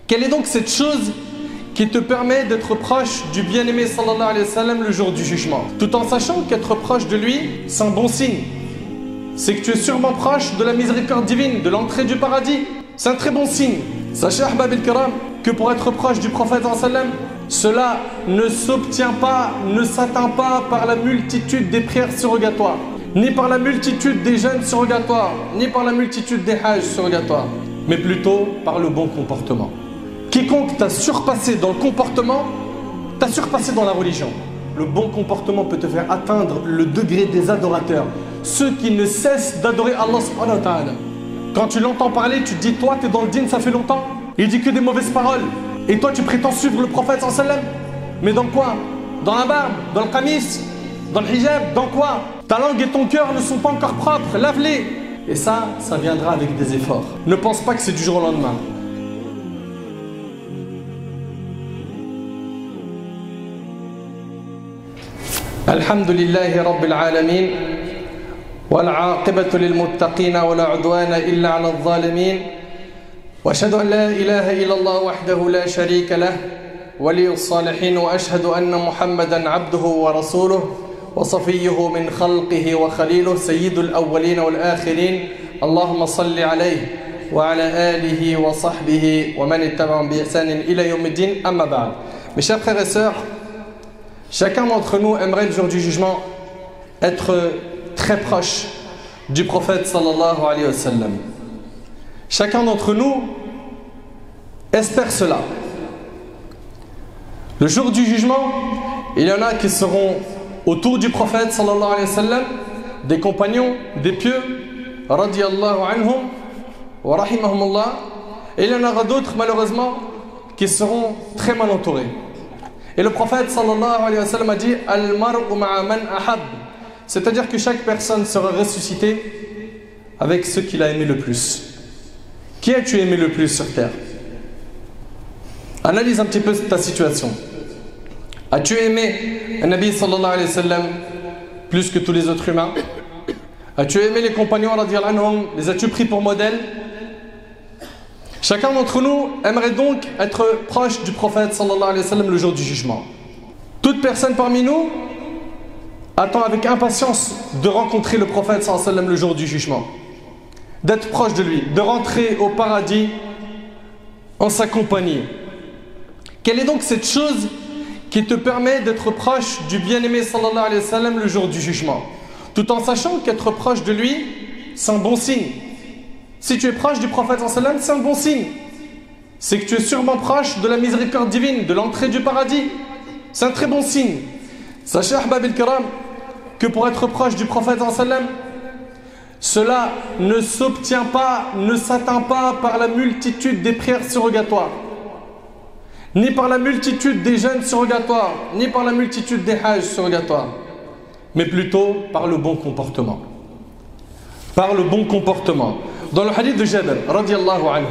Quelle est donc cette chose qui te permet d'être proche du bien-aimé sallallahu alayhi wa sallam le jour du jugement, tout en sachant qu'être proche de lui, c'est un bon signe. C'est que tu es sûrement proche de la miséricorde divine, de l'entrée du paradis. C'est un très bon signe. Sachez, ahbab al-kiram, que pour être proche du prophète sallallahu alayhi wa sallam, cela ne s'obtient pas, ne s'atteint pas par la multitude des prières surrogatoires, ni par la multitude des jeûnes surrogatoires, ni par la multitude des hajj surrogatoires, mais plutôt par le bon comportement. Quiconque t'a surpassé dans le comportement, t'a surpassé dans la religion. Le bon comportement peut te faire atteindre le degré des adorateurs, ceux qui ne cessent d'adorer Allah subhanahu wa ta'ala. Quand tu l'entends parler, tu te dis, toi, tu es dans le dîn, ça fait longtemps. Il dit que des mauvaises paroles. Et toi, tu prétends suivre le prophète sallallahu alayhi wa sallam. Mais dans quoi? Dans la barbe, dans le qamis, dans le hijab, dans quoi? Ta langue et ton cœur ne sont pas encore propres, lave-les. Et ça viendra avec des efforts. Ne pense pas que c'est du jour au lendemain. Alhamdulillahi Rabbil Alamin. والعاقبة للمتقين ولا عدوان إلا على الظالمين وأشهد أن لا إله إلا الله وحده لا شريك له ولي الصالحين وأشهد أن محمدا عبده ورسوله وصفيه من خلقه وخليله سيد الأولين والآخرين اللهم صل عليه وعلى آله وصحبه ومن اتبعهم بإحسان إلى يوم الدين أما بعد. Mes chers frères et sœurs, chacun d'entre nous aimerait le jour du jugement être très proche du prophète sallallahu alayhi wa sallam. Chacun d'entre nous espère cela. Le jour du jugement, il y en a qui seront autour du prophète sallallahu alayhi wa sallam, des compagnons, des pieux, radiyallahu anhum wa rahimahumullah, et il y en aura d'autres malheureusement qui seront très mal entourés. Et le prophète sallallahu alayhi wa sallam a dit al-mar'u ma'a man ahab, c'est-à-dire que chaque personne sera ressuscitée avec ceux qu'il a aimé le plus. Qui as-tu aimé le plus sur terre? Analyse un petit peu ta situation. As-tu aimé un Nabi sallallahu alayhi wa sallam plus que tous les autres humains? As-tu aimé les compagnons radiyallahu anhum? Les as-tu pris pour modèle? Chacun d'entre nous aimerait donc être proche du prophète sallallahu alayhi wa sallam le jour du jugement. Toute personne parmi nous attend avec impatience de rencontrer le prophète sallallahu alayhi wa sallam le jour du jugement, d'être proche de lui, de rentrer au paradis en sa compagnie. Quelle est donc cette chose qui te permet d'être proche du bien-aimé sallallahu alayhi wa sallam le jour du jugement, tout en sachant qu'être proche de lui, c'est un bon signe. Si tu es proche du prophète sallallahu alayhi wa sallam, c'est un bon signe. C'est que tu es sûrement proche de la miséricorde divine, de l'entrée du paradis. C'est un très bon signe. Sachez, ahbab al-kiram, que pour être proche du prophète sallallahu alayhi wa sallam, cela ne s'obtient pas, ne s'atteint pas par la multitude des prières surrogatoires, ni par la multitude des jeûnes surrogatoires, ni par la multitude des hajj surrogatoires, mais plutôt par le bon comportement. Par le bon comportement. Dans le hadith de Jabir, radiyallahu anhu,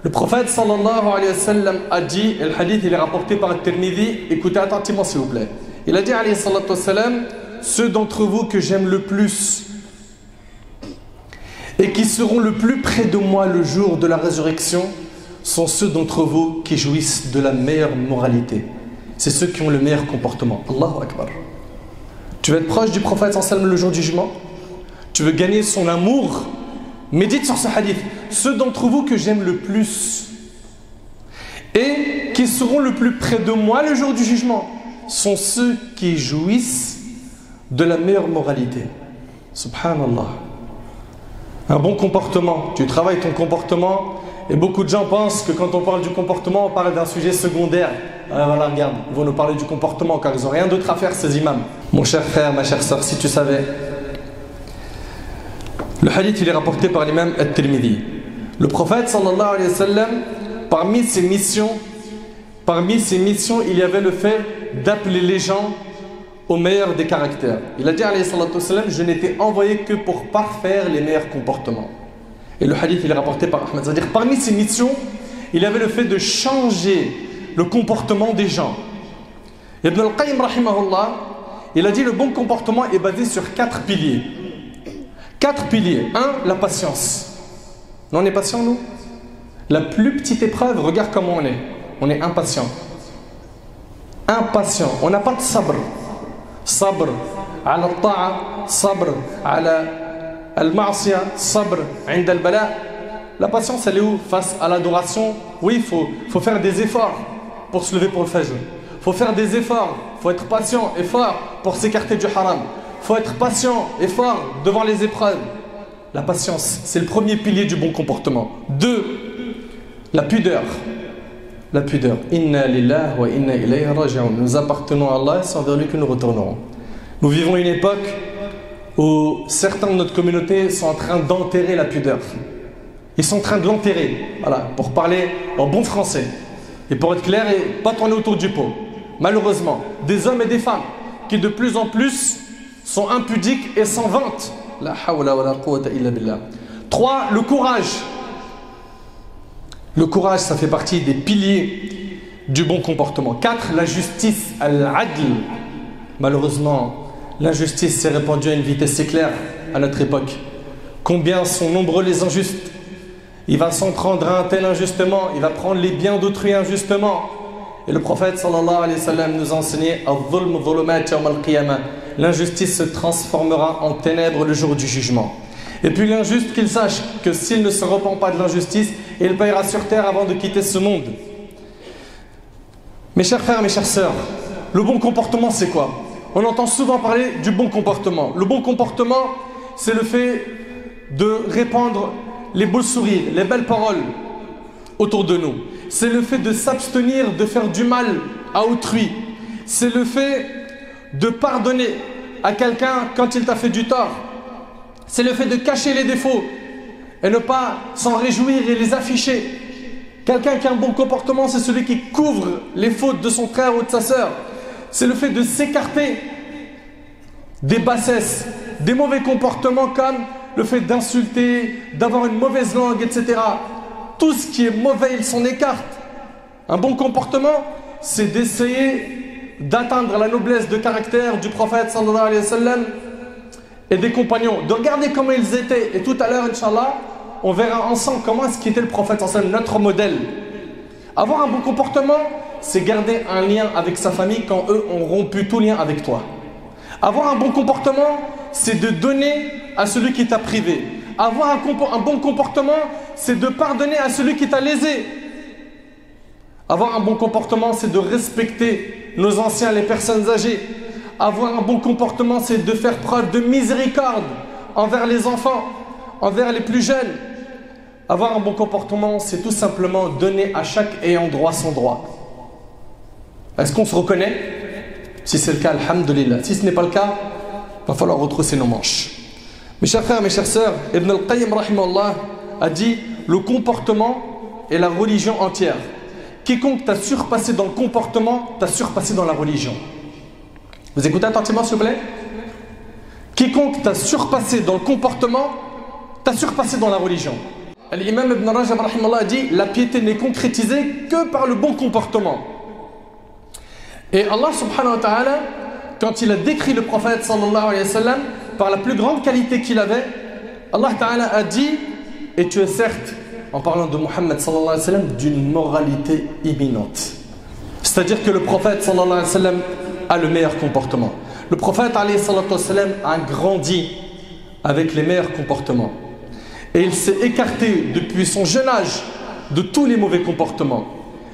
le prophète sallallahu alayhi wa sallam a dit, et le hadith il est rapporté par At-Tirmidhi, écoutez attentivement s'il vous plaît. Il a dit alayhi salatu wa sallam, ceux d'entre vous que j'aime le plus et qui seront le plus près de moi le jour de la résurrection sont ceux d'entre vous qui jouissent de la meilleure moralité. C'est ceux qui ont le meilleur comportement. Allahu Akbar. Tu veux être proche du prophète sallallahu alayhi wa sallam le jour du jugement? Tu veux gagner son amour? Médite sur ce hadith. Ceux d'entre vous que j'aime le plus et qui seront le plus près de moi le jour du jugement sont ceux qui jouissent de la meilleure moralité. Subhanallah. Un bon comportement. Tu travailles ton comportement et beaucoup de gens pensent que quand on parle du comportement, on parle d'un sujet secondaire. Ah, voilà, regarde, ils vont nous parler du comportement car ils n'ont rien d'autre à faire, ces imams. Mon cher frère, ma chère sœur, si tu savais. Le hadith il est rapporté par l'imam At-Tirmidhi. Le prophète sallallahu alayhi wa sallam, parmi ses missions, il y avait le fait d'appeler les gens au meilleur des caractères. Il a dit alayhi salatu wa sallam, je n'étais envoyé que pour parfaire les meilleurs comportements. Et le hadith il est rapporté par Ahmed. C'est-à-dire parmi ses missions, il y avait le fait de changer le comportement des gens. Ibn al-Qayyim rahimahullah, il a dit le bon comportement est basé sur 4 piliers. 4 piliers. 1, la patience. Non, on est patient nous? La plus petite épreuve, regarde comment on est. On est impatient. Impatient. On n'a pas de sabr. Sabr ala ta'a, sabr ala al-ma'asiya, sabr inda al-bala. La patience, elle est où? Face à l'adoration. Oui, il faut faire des efforts pour se lever pour le fajr. Il faut faire des efforts. Il faut être patient et fort pour s'écarter du haram. Il faut être patient et fort devant les épreuves. La patience, c'est le premier pilier du bon comportement. 2. La pudeur. La pudeur. Inna lillahi wa inna ilayhi raji'un. Nous appartenons à Allah et c'est envers lui que nous retournerons. Nous vivons une époque où certains de notre communauté sont en train d'enterrer la pudeur. Ils sont en train de l'enterrer. Voilà, pour parler en bon français. Et pour être clair et pas tourner autour du pot. Malheureusement, des hommes et des femmes qui de plus en plus sont impudiques et s'en vantent. La hawla wa la quwwata illa billah. 3. Le courage. Le courage, ça fait partie des piliers du bon comportement. 4. La justice, al-adl. Malheureusement, l'injustice s'est répandue à une vitesse éclair à notre époque. Combien sont nombreux les injustes? Il va s'en prendre à un tel injustement, il va prendre les biens d'autrui injustement. Et le prophète sallallahu alayhi wa sallam nous a enseigné l'injustice se transformera en ténèbres le jour du jugement. Et puis l'injuste, qu'il sache que s'il ne se repent pas de l'injustice, il paiera sur terre avant de quitter ce monde. Mes chers frères, mes chères sœurs, le bon comportement c'est quoi? On entend souvent parler du bon comportement. Le bon comportement, c'est le fait de répandre les beaux sourires, les belles paroles autour de nous. C'est le fait de s'abstenir de faire du mal à autrui. C'est le fait de pardonner à quelqu'un quand il t'a fait du tort. C'est le fait de cacher les défauts et ne pas s'en réjouir et les afficher. Quelqu'un qui a un bon comportement, c'est celui qui couvre les fautes de son frère ou de sa sœur. C'est le fait de s'écarter des bassesses, des mauvais comportements comme le fait d'insulter, d'avoir une mauvaise langue, etc. Tout ce qui est mauvais, il s'en écarte. Un bon comportement, c'est d'essayer d'atteindre la noblesse de caractère du prophète sallallahu alayhi wa sallam et des compagnons, de regarder comment ils étaient. Et tout à l'heure, Inch'Allah, on verra ensemble comment est-ce qu'était le prophète sallallahu alayhi wa sallam, notre modèle. Avoir un bon comportement, c'est garder un lien avec sa famille quand eux ont rompu tout lien avec toi. Avoir un bon comportement, c'est de donner à celui qui t'a privé. Avoir un bon comportement, c'est de pardonner à celui qui t'a lésé. Avoir un bon comportement, c'est de respecter nos anciens, les personnes âgées. Avoir un bon comportement, c'est de faire preuve de miséricorde envers les enfants, envers les plus jeunes. Avoir un bon comportement, c'est tout simplement donner à chaque ayant droit son droit. Est-ce qu'on se reconnaît? Si c'est le cas, alhamdulillah. Si ce n'est pas le cas, il va falloir retrousser nos manches. Mes chers frères, mes chères sœurs, Ibn al-Qayyim rahimahullah a dit le comportement est la religion entière. Quiconque t'a surpassé dans le comportement, t'a surpassé dans la religion. Vous écoutez attentivement s'il vous plaît? Quiconque t'a surpassé dans le comportement, t'a surpassé dans la religion. L'imam Ibn Rajab rahimahullah a dit la piété n'est concrétisée que par le bon comportement. Et Allah subhanahu wa ta'ala, quand il a décrit le prophète sallallahu alayhi wa sallam par la plus grande qualité qu'il avait, Allah ta'ala a dit, et tu es certes, en parlant de Muhammad sallallahu alayhi wa sallam, d'une moralité imminente. C'est-à-dire que le prophète sallallahu alayhi wa sallam a le meilleur comportement. Le prophète alayhi wa sallam a grandi avec les meilleurs comportements. Et il s'est écarté depuis son jeune âge de tous les mauvais comportements.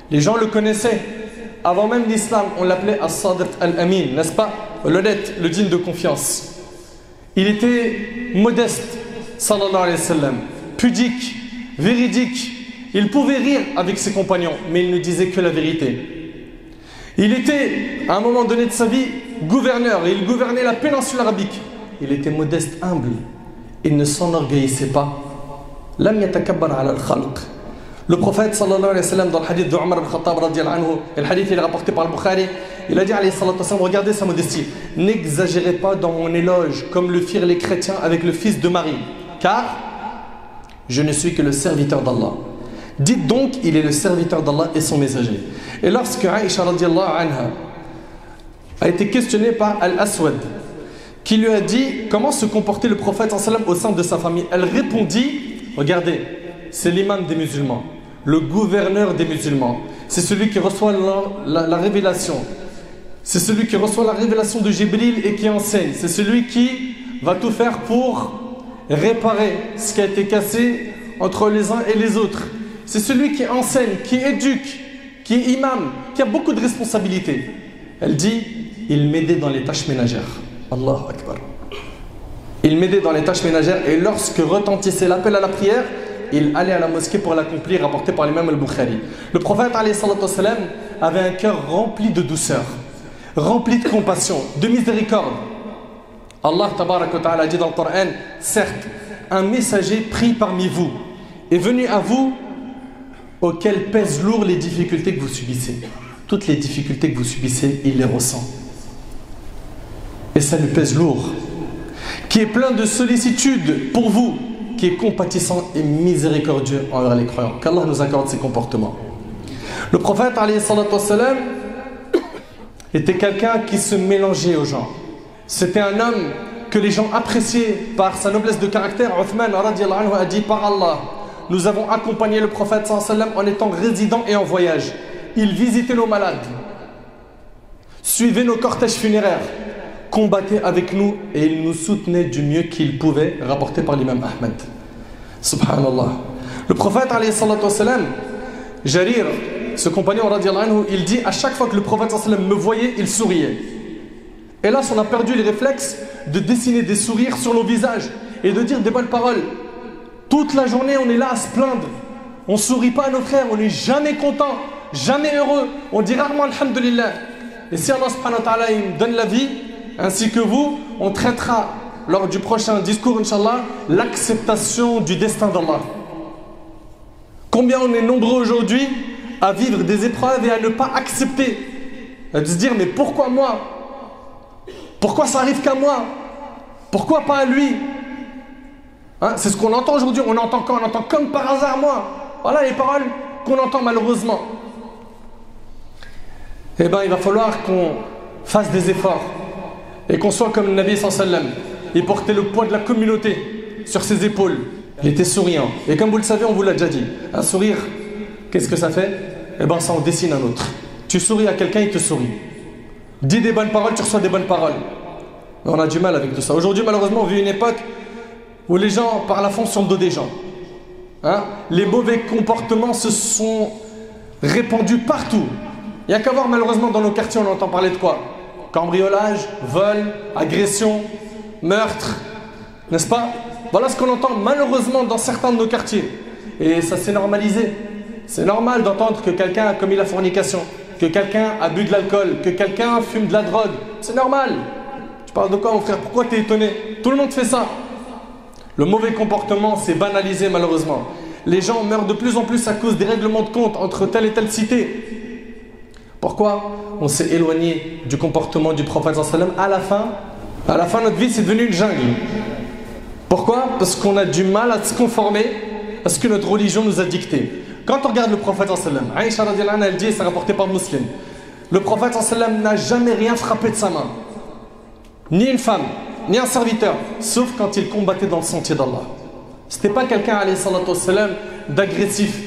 Les gens le connaissaient. Avant même l'islam, on l'appelait As-Sadiq Al-Amin, n'est-ce pas? L'honnête, le digne de confiance. Il était modeste, sallallahu alayhi wa sallam, pudique, véridique. Il pouvait rire avec ses compagnons, mais il ne disait que la vérité. Il était, à un moment donné de sa vie, gouverneur, et il gouvernait la péninsule arabique. Il était modeste, humble. Il ne s'enorgueillissait pas. Lam yatakabbar ala al-khalq. Le prophète sallallahu alayhi wa sallam, dans le hadith de Omar ibn Khattab radiyallahu anhu, et le hadith il est rapporté par le Bukhari, il a dit alayhi salatu wa sallam, regardez sa modestie, n'exagérez pas dans mon éloge comme le firent les chrétiens avec le fils de Marie, car je ne suis que le serviteur d'Allah. Dites donc, il est le serviteur d'Allah et son messager. Et lorsque Aïcha radiyallahu anha a été questionnée par Al-Aswad, qui lui a dit comment se comportait le prophète sallallahu alayhi wa sallam au sein de sa famille, elle répondit, regardez, c'est l'imam des musulmans. le gouverneur des musulmans. C'est celui qui reçoit la révélation. C'est celui qui reçoit la révélation de Jibril et qui enseigne. C'est celui qui va tout faire pour réparer ce qui a été cassé entre les uns et les autres. C'est celui qui enseigne, qui éduque, qui est imam, qui a beaucoup de responsabilités. Elle dit, il m'aidait dans les tâches ménagères. Allahu Akbar. Il m'aidait dans les tâches ménagères et lorsque retentissait l'appel à la prière, il allait à la mosquée pour l'accomplir, rapporté par l'imam al-Bukhari. Le prophète avait un cœur rempli de douceur, rempli de compassion, de miséricorde. Allah tabarak wa ta'ala dit dans le Coran, certes, un messager pris parmi vous est venu à vous auquel pèsent lourd les difficultés que vous subissez. Toutes les difficultés que vous subissez, il les ressent. Et ça lui pèse lourd. Qui est plein de sollicitude pour vous, qui est compatissant et miséricordieux envers les croyants. Qu'Allah nous accorde ces comportements. Le prophète était quelqu'un qui se mélangeait aux gens. C'était un homme que les gens appréciaient par sa noblesse de caractère. Uthman radiallahu anhu a dit, par Allah, nous avons accompagné le prophète en étant résident et en voyage. Il visitait nos malades, suivait nos cortèges funéraires, combattait avec nous et il nous soutenait du mieux qu'il pouvait, rapporté par l'imam Ahmed. Subhanallah. Le prophète, Jarir, ce compagnon, anhu, il dit, à chaque fois que le prophète me voyait, il souriait. Hélas, on a perdu les réflexes de dessiner des sourires sur nos visages et de dire des bonnes paroles. Toute la journée, on est là à se plaindre. On ne sourit pas à nos frères, on n'est jamais content, jamais heureux. On dit rarement alhamdulillah. Et si Allah subhanahu wa ta'ala me donne la vie, ainsi que vous, on traitera lors du prochain discours, Inch'Allah, l'acceptation du destin d'Allah. Combien on est nombreux aujourd'hui à vivre des épreuves et à ne pas accepter, à se dire mais pourquoi moi? Pourquoi ça arrive qu'à moi? Pourquoi pas à lui? Hein, c'est ce qu'on entend aujourd'hui. On entend quand? On entend comme par hasard moi. Voilà les paroles qu'on entend malheureusement. Eh bien, il va falloir qu'on fasse des efforts et qu'on soit comme le Nabi sallallahu alayhi wa sallam. Il portait le poids de la communauté sur ses épaules. Il était souriant. Et comme vous le savez, on vous l'a déjà dit, un sourire, qu'est-ce que ça fait? Eh bien, ça en dessine un autre. Tu souris à quelqu'un, il te sourit. Dis des bonnes paroles, tu reçois des bonnes paroles. Mais on a du mal avec tout ça. Aujourd'hui, malheureusement, on vit une époque où les gens parlent à fond sur le dos des gens. Hein? Les mauvais comportements se sont répandus partout. Il n'y a qu'à voir, malheureusement, dans nos quartiers, on entend parler de quoi? Cambriolage, vol, agression, meurtre, n'est-ce pas? Voilà ce qu'on entend malheureusement dans certains de nos quartiers. Et ça s'est normalisé. C'est normal d'entendre que quelqu'un a commis la fornication, que quelqu'un a bu de l'alcool, que quelqu'un fume de la drogue. C'est normal. Tu parles de quoi, mon frère? Pourquoi tu es étonné? Tout le monde fait ça. Le mauvais comportement s'est banalisé malheureusement. Les gens meurent de plus en plus à cause des règlements de compte entre telle et telle cité. Pourquoi? On s'est éloigné du comportement du prophète sallam. À la fin, notre vie, c'est devenu une jungle. Pourquoi? Parce qu'on a du mal à se conformer à ce que notre religion nous a dicté. Quand on regarde le prophète sallam, Aïcha radiallahu anha, elle dit, c'est rapporté par Muslim, le prophète sallam n'a jamais rien frappé de sa main. Ni une femme, ni un serviteur, sauf quand il combattait dans le sentier d'Allah. C'était pas quelqu'un, alayhi salatu wassalam, d'agressif.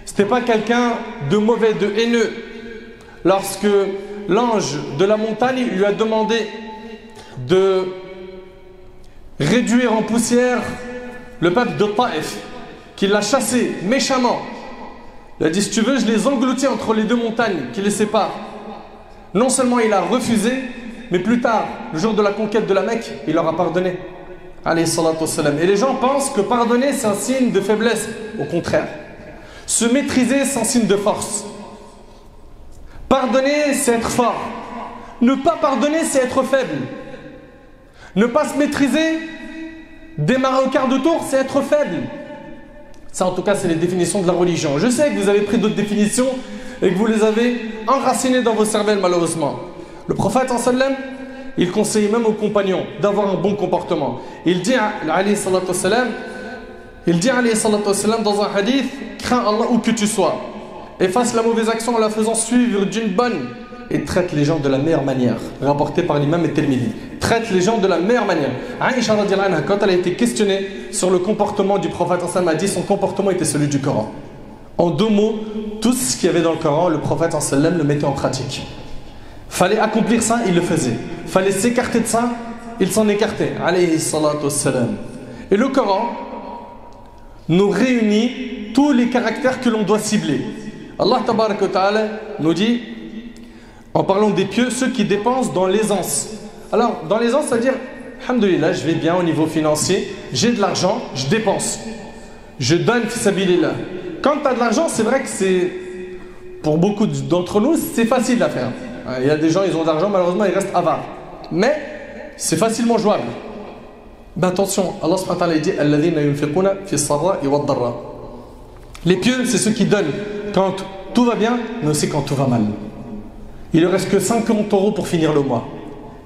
C'était pas quelqu'un de mauvais, de haineux. Lorsque l'ange de la montagne lui a demandé de réduire en poussière le peuple de Taïf, qu'il l'a chassé méchamment, il a dit, si tu veux, je les engloutis entre les deux montagnes qui les séparent. Non seulement il a refusé, mais plus tard, le jour de la conquête de la Mecque, il leur a pardonné. Alayhi salatu wassalam. Et les gens pensent que pardonner, c'est un signe de faiblesse. Au contraire. Se maîtriser, c'est un signe de force. Pardonner, c'est être fort. Ne pas pardonner, c'est être faible. Ne pas se maîtriser, démarrer au quart de tour, c'est être faible. Ça, en tout cas, c'est les définitions de la religion. Je sais que vous avez pris d'autres définitions et que vous les avez enracinées dans vos cervelles, malheureusement. Le prophète, il conseillait même aux compagnons d'avoir un bon comportement. Il dit, alayhi salatu wassalam, dans un hadith, crains Allah où que tu sois. Efface la mauvaise action en la faisant suivre d'une bonne et traite les gens de la meilleure manière. Rapporté par l'imam at-Tirmidhi. Traite les gens de la meilleure manière. Aïcha radiallahu anha, quand elle a été questionnée sur le comportement du prophète, elle a dit son comportement était celui du Coran. En 2 mots, tout ce qu'il y avait dans le Coran, le prophète sallam le mettait en pratique. Fallait accomplir ça, il le faisait. Fallait s'écarter de ça, il s'en écartait. Alayhi salatu wassalam. Et le Coran nous réunit tous les caractères que l'on doit cibler. Allah tabaraka wa ta'ala nous dit, en parlant des pieux, ceux qui dépensent dans l'aisance. Alors, dans l'aisance, c'est-à-dire, alhamdoulilah, je vais bien au niveau financier, j'ai de l'argent, je dépense. Je donne fi sabilillah. Quand tu as de l'argent, c'est vrai que c'est, pour beaucoup d'entre nous, c'est facile à faire. Il y a des gens, ils ont de l'argent, malheureusement, ils restent avares. Mais, c'est facilement jouable. Mais attention, Allah subhanahu wa ta'ala dit alladhina yunfiquna fi sarra'i wad darra. Les pieux, c'est ceux qui donnent quand tout va bien, mais aussi quand tout va mal. Il ne reste que 50 € pour finir le mois.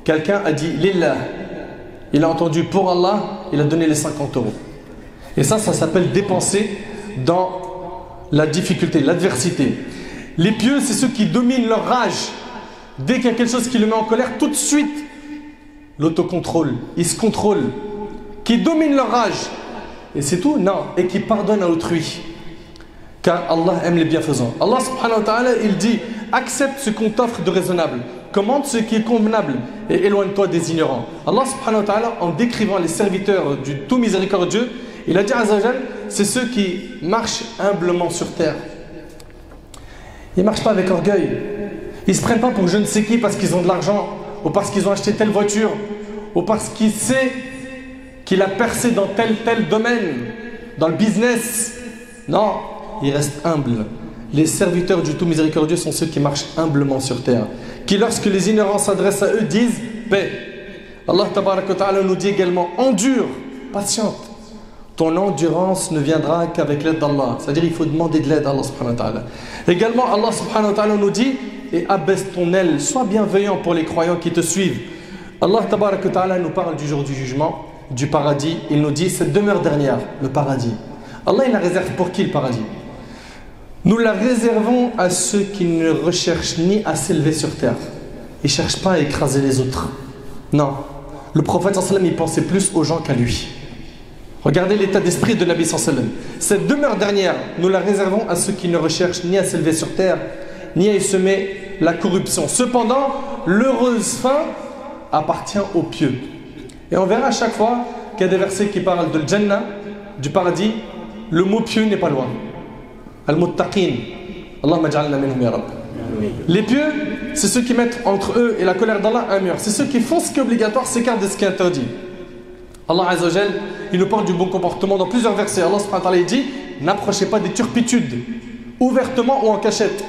Quelqu'un a dit lillah. Il a entendu pour Allah, il a donné les 50 €. Et ça s'appelle dépenser dans la difficulté, l'adversité. Les pieux, c'est ceux qui dominent leur rage. Dès qu'il y a quelque chose qui le met en colère, tout de suite, l'autocontrôle, ils se contrôlent. Qui dominent leur rage. Et c'est tout? Non. Et qui pardonnent à autrui. Car Allah aime les bienfaisants. Allah subhanahu wa ta'ala, il dit, accepte ce qu'on t'offre de raisonnable. Commande ce qui est convenable. Et éloigne-toi des ignorants. Allah subhanahu wa ta'ala, en décrivant les serviteurs du tout miséricordieux, il a dit Azza wa Jal, c'est ceux qui marchent humblement sur terre. Ils ne marchent pas avec orgueil. Ils ne se prennent pas pour je ne sais qui parce qu'ils ont de l'argent, ou parce qu'ils ont acheté telle voiture, ou parce qu'ils savent qu'il a percé dans tel domaine, dans le business. Non, ils restent humbles. Les serviteurs du tout miséricordieux sont ceux qui marchent humblement sur terre, qui lorsque les ignorants s'adressent à eux disent paix. Allah tabaraka wa ta'ala nous dit également endure, patiente. Ton endurance ne viendra qu'avec l'aide d'Allah. C'est-à-dire il faut demander de l'aide à Allah subhanahu wa ta'ala. Également Allah subhanahu wa ta'ala nous dit et abaisse ton aile, sois bienveillant pour les croyants qui te suivent. Allah tabaraka wa ta'ala nous parle du jour du jugement, du paradis. Il nous dit cette demeure dernière, le paradis. Allah il la réserve pour qui le paradis? Nous la réservons à ceux qui ne recherchent ni à s'élever sur terre. Ils ne cherchent pas à écraser les autres. Non. Le prophète sallam il pensait plus aux gens qu'à lui. Regardez l'état d'esprit de Nabi sallam. Cette demeure dernière, nous la réservons à ceux qui ne recherchent ni à s'élever sur terre, ni à y semer la corruption. Cependant, l'heureuse fin appartient aux pieux. Et on verra à chaque fois qu'il y a des versets qui parlent de Jannah, du paradis, le mot pieux n'est pas loin. Al-Muttaqin. Allahumma ja'alna minhum ya Rabb. Les pieux, c'est ceux qui mettent entre eux et la colère d'Allah un mur. C'est ceux qui font ce qui est obligatoire, s'écartent de ce qui est interdit. Allah Azza wa Jal, il nous parle du bon comportement dans plusieurs versets. Allah subhanahu wa ta'ala dit n'approchez pas des turpitudes, ouvertement ou en cachette.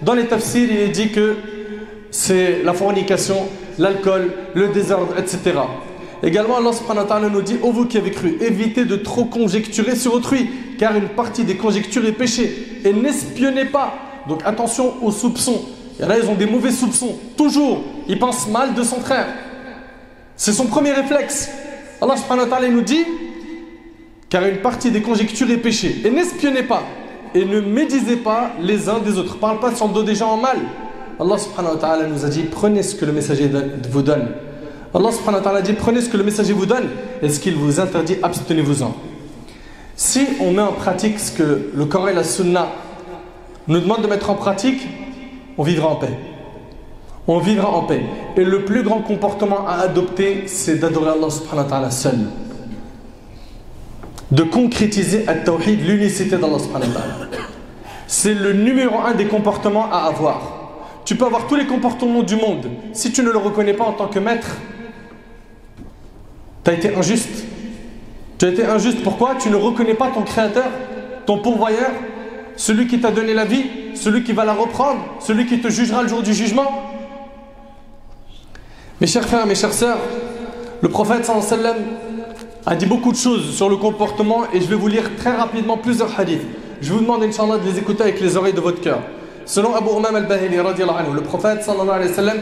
Dans les tafsirs, il est dit que c'est la fornication, l'alcool, le désordre, etc. Également, Allah subhanahu wa ta'ala nous dit ô vous qui avez cru, évitez de trop conjecturer sur autrui, car une partie des conjectures est péché. Et n'espionnez pas. Donc attention aux soupçons. Il y en a, ils ont des mauvais soupçons. Toujours, ils pensent mal de son frère. C'est son premier réflexe. Allah subhanahu wa ta'ala nous dit car une partie des conjectures est péché. Et n'espionnez pas. Et ne médisez pas les uns des autres. Parle pas sur le dos des gens en mal. Allah subhanahu wa ta'ala nous a dit prenez ce que le messager vous donne. Allah subhanahu wa ta'ala dit prenez ce que le messager vous donne et ce qu'il vous interdit, abstenez-vous-en. Si on met en pratique ce que le Coran et la Sunna nous demandent de mettre en pratique, on vivra en paix. On vivra en paix. Et le plus grand comportement à adopter, c'est d'adorer Allah subhanahu wa ta'ala seul. De concrétiser at-tawhid, l'unicité d'Allah subhanahu wa ta'ala. C'est le numéro 1 des comportements à avoir. Tu peux avoir tous les comportements du monde. Si tu ne le reconnais pas en tant que maître, tu as été injuste. Tu as été injuste. Pourquoi? Tu ne reconnais pas ton créateur, ton pourvoyeur, celui qui t'a donné la vie, celui qui va la reprendre, celui qui te jugera le jour du jugement. Mes chers frères, mes chères sœurs, le prophète sallallahu alayhi wa sallam a dit beaucoup de choses sur le comportement et je vais vous lire très rapidement plusieurs hadiths. Je vous demande, Inch'Allah, de les écouter avec les oreilles de votre cœur. Selon Abu Umam al-Bahili, le prophète sallallahu alayhi wa sallam,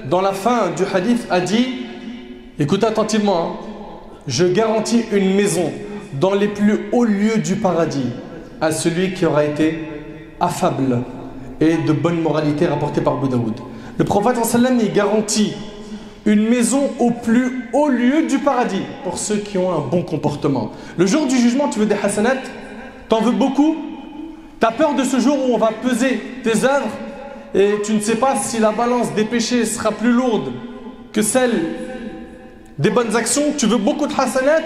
dans la fin du hadith, a dit, écoutez attentivement, hein, je garantis une maison dans les plus hauts lieux du paradis à celui qui aura été affable et de bonne moralité rapporté par Abu Daoud. Le prophète sallallahu alayhi wa sallam, il garantit une maison au plus haut lieu du paradis pour ceux qui ont un bon comportement. Le jour du jugement, tu veux des hasanat, t'en veux beaucoup, Tu as peur de ce jour où on va peser tes œuvres et tu ne sais pas si la balance des péchés sera plus lourde que celle des bonnes actions. Tu veux beaucoup de hasanat,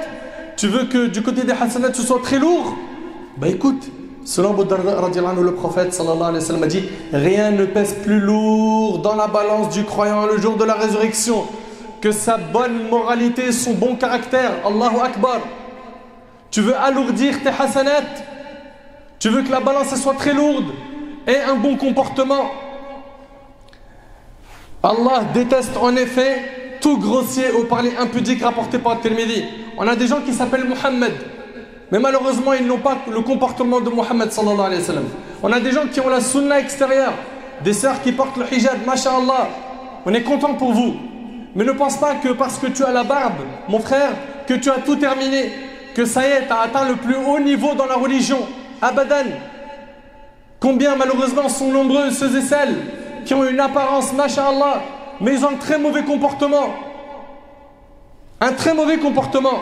tu veux que du côté des hasanat ce soit très lourd. Bah écoute, selon Abu Darda radiyallahu anhu, le prophète sallallahu alayhi wa sallam a dit: rien ne pèse plus lourd dans la balance du croyant le jour de la résurrection que sa bonne moralité, son bon caractère. Allahu Akbar. Tu veux alourdir tes hasanat, tu veux que la balance soit très lourde, et un bon comportement. Allah déteste en effet tout grossier ou parler impudique rapporté par Tirmidhi. On a des gens qui s'appellent Muhammad, mais malheureusement ils n'ont pas le comportement de Muhammad sallallahu alayhi wa sallam. On a des gens qui ont la sunna extérieure, des sœurs qui portent le hijab, masha'Allah. On est content pour vous. Mais ne pense pas que parce que tu as la barbe, mon frère, que tu as tout terminé, que ça y est, tu as atteint le plus haut niveau dans la religion. Abadan. Combien malheureusement sont nombreux ceux et celles qui ont une apparence, masha'Allah, mais ils ont un très mauvais comportement. Un très mauvais comportement.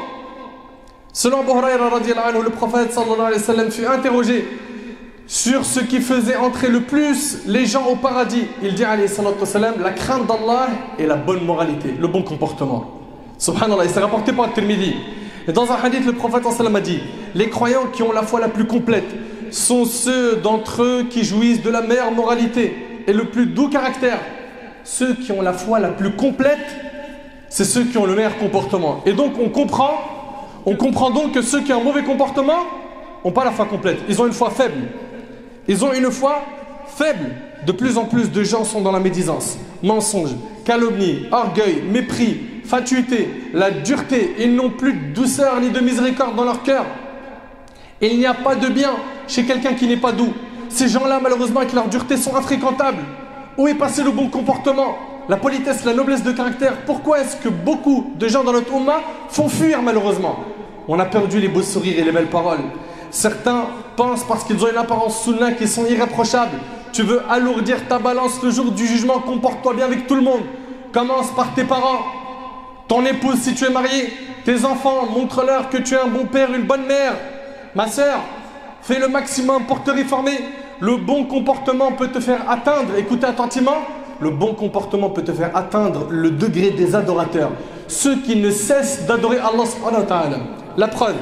Selon Abu Hurayra radiyallahu anhu, le prophète sallallahu alayhi wa sallam fut interrogé sur ce qui faisait entrer le plus les gens au paradis. Il dit alayhi salatu wa sallam: la crainte d'Allah et la bonne moralité, le bon comportement. Subhanallah, il s'est rapporté par Tirmidhi. Et dans un hadith, le prophète sallallahu alayhi wa sallam a dit: les croyants qui ont la foi la plus complète sont ceux d'entre eux qui jouissent de la meilleure moralité et le plus doux caractère. Ceux qui ont la foi la plus complète, c'est ceux qui ont le meilleur comportement. Et donc on comprend donc que ceux qui ont un mauvais comportement n'ont pas la foi complète. Ils ont une foi faible. Ils ont une foi faible. De plus en plus de gens sont dans la médisance, mensonge, calomnie, orgueil, mépris, fatuité, la dureté. Ils n'ont plus de douceur ni de miséricorde dans leur cœur. Il n'y a pas de bien chez quelqu'un qui n'est pas doux. Ces gens-là, malheureusement, avec leur dureté, sont infréquentables. Où est passé le bon comportement, la politesse, la noblesse de caractère? Pourquoi est-ce que beaucoup de gens dans notre Ummah font fuir, malheureusement? On a perdu les beaux sourires et les belles paroles. Certains pensent, parce qu'ils ont une apparence sunna, qu'ils sont irréprochables. Tu veux alourdir ta balance le jour du jugement, comporte-toi bien avec tout le monde. Commence par tes parents, ton épouse si tu es marié, tes enfants, montre-leur que tu es un bon père, une bonne mère. Ma sœur, fais le maximum pour te réformer. Le bon comportement peut te faire atteindre, écoutez attentivement, le bon comportement peut te faire atteindre le degré des adorateurs. Ceux qui ne cessent d'adorer Allah subhanahu wa ta'ala. La preuve,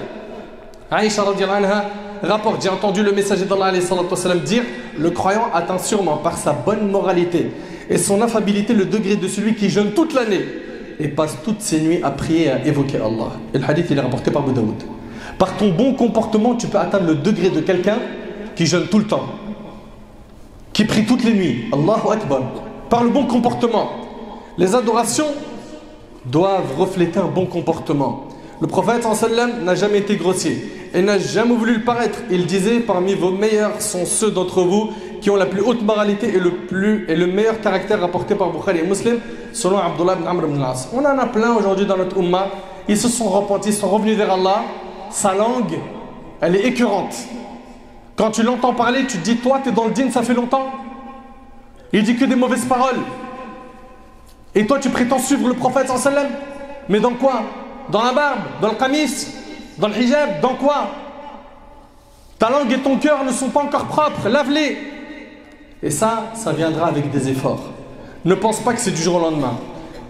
Aïcha radiyallahu anha rapporte: j'ai entendu le messager d'Allah alayhi salatu wa sallam dire: le croyant atteint sûrement par sa bonne moralité et son affabilité le degré de celui qui jeûne toute l'année et passe toutes ses nuits à prier et à évoquer Allah. Et le hadith il est rapporté par Abu Daoud. Par ton bon comportement, tu peux atteindre le degré de quelqu'un qui jeûne tout le temps, qui prie toutes les nuits. Allahu Akbar. Par le bon comportement. Les adorations doivent refléter un bon comportement. Le prophète sallallahu alayhi wa sallam n'a jamais été grossier et n'a jamais voulu le paraître. Il disait: parmi vos meilleurs sont ceux d'entre vous qui ont la plus haute moralité et le meilleur caractère, rapporté par Bukhari et Muslim, selon Abdullah ibn Amr ibn al-As. On en a plein aujourd'hui dans notre Ummah. Ils se sont repentis, ils sont revenus vers Allah. Sa langue, elle est écœurante. Quand tu l'entends parler, tu te dis: toi, tu es dans le dîn, ça fait longtemps. Il dit que des mauvaises paroles. Et toi, tu prétends suivre le prophète sallallahu alayhi wa sallam. Mais dans quoi? Dans la barbe, dans le qamis, dans le hijab, dans quoi? Ta langue et ton cœur ne sont pas encore propres, lave-les. Et ça viendra avec des efforts. Ne pense pas que c'est du jour au lendemain.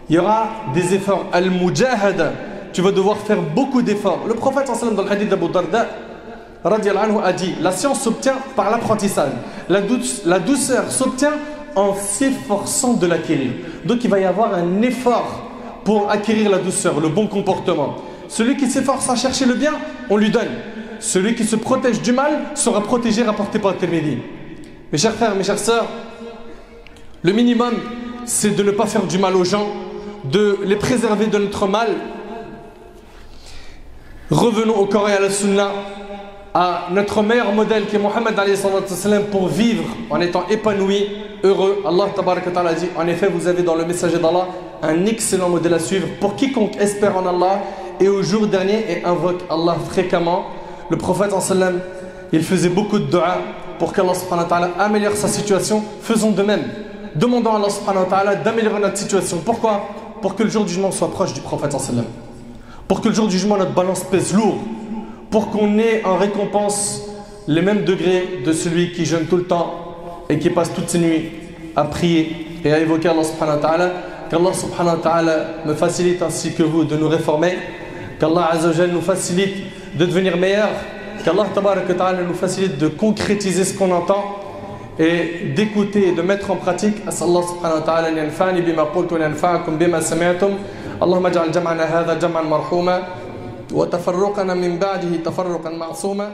Il y aura des efforts. Al-mujahada. Tu vas devoir faire beaucoup d'efforts. Le prophète sallallahu alayhi wa sallam, dans le hadith d'Abu Darda radiyallahu anhu, a dit: la science s'obtient par l'apprentissage. La douceur s'obtient en s'efforçant de l'acquérir. Donc il va y avoir un effort pour acquérir la douceur, le bon comportement. Celui qui s'efforce à chercher le bien, on lui donne. Celui qui se protège du mal sera protégé, rapporté par Tirmidhi. Mes chers frères, mes chères sœurs, le minimum, c'est de ne pas faire du mal aux gens, de les préserver de notre mal. Revenons au Coran et à la Sunna, à notre meilleur modèle qui est Mohammed alayhi sallam, pour vivre en étant épanoui, heureux. Allah tabaraka wa ta'ala dit: en effet, vous avez dans le messager d'Allah un excellent modèle à suivre pour quiconque espère en Allah et au jour dernier et invoque Allah fréquemment. Le prophète sallam, il faisait beaucoup de dua pour qu'Allah subhanahu wa ta'ala améliore sa situation. Faisons de même. Demandons à Allah subhanahu wa ta'ala d'améliorer notre situation. Pourquoi? Pour que le jour du jugement soit proche du prophète sallam. Pour que le jour du jugement, notre balance pèse lourd. Pour qu'on ait en récompense les mêmes degrés de celui qui jeûne tout le temps et qui passe toutes ses nuits à prier et à évoquer Allah subhanahu wa ta'ala. Qu'Allah subhanahu wa ta'ala me facilite ainsi que vous de nous réformer, qu'Allah azza wa jalla nous facilite de devenir meilleurs, qu'Allah tabarak wa ta'ala nous facilite de concrétiser ce qu'on entend et d'écouter et de mettre en pratique. As'Allah subhanahu wa ta'ala an yanfa'ani bima qultu wa yanfa'akum bima sami'tum. Allahumma ij'al jam'ana hadha jam'an marhuma wa tafarruqana min ba'dihi tafarruqan ma'suma.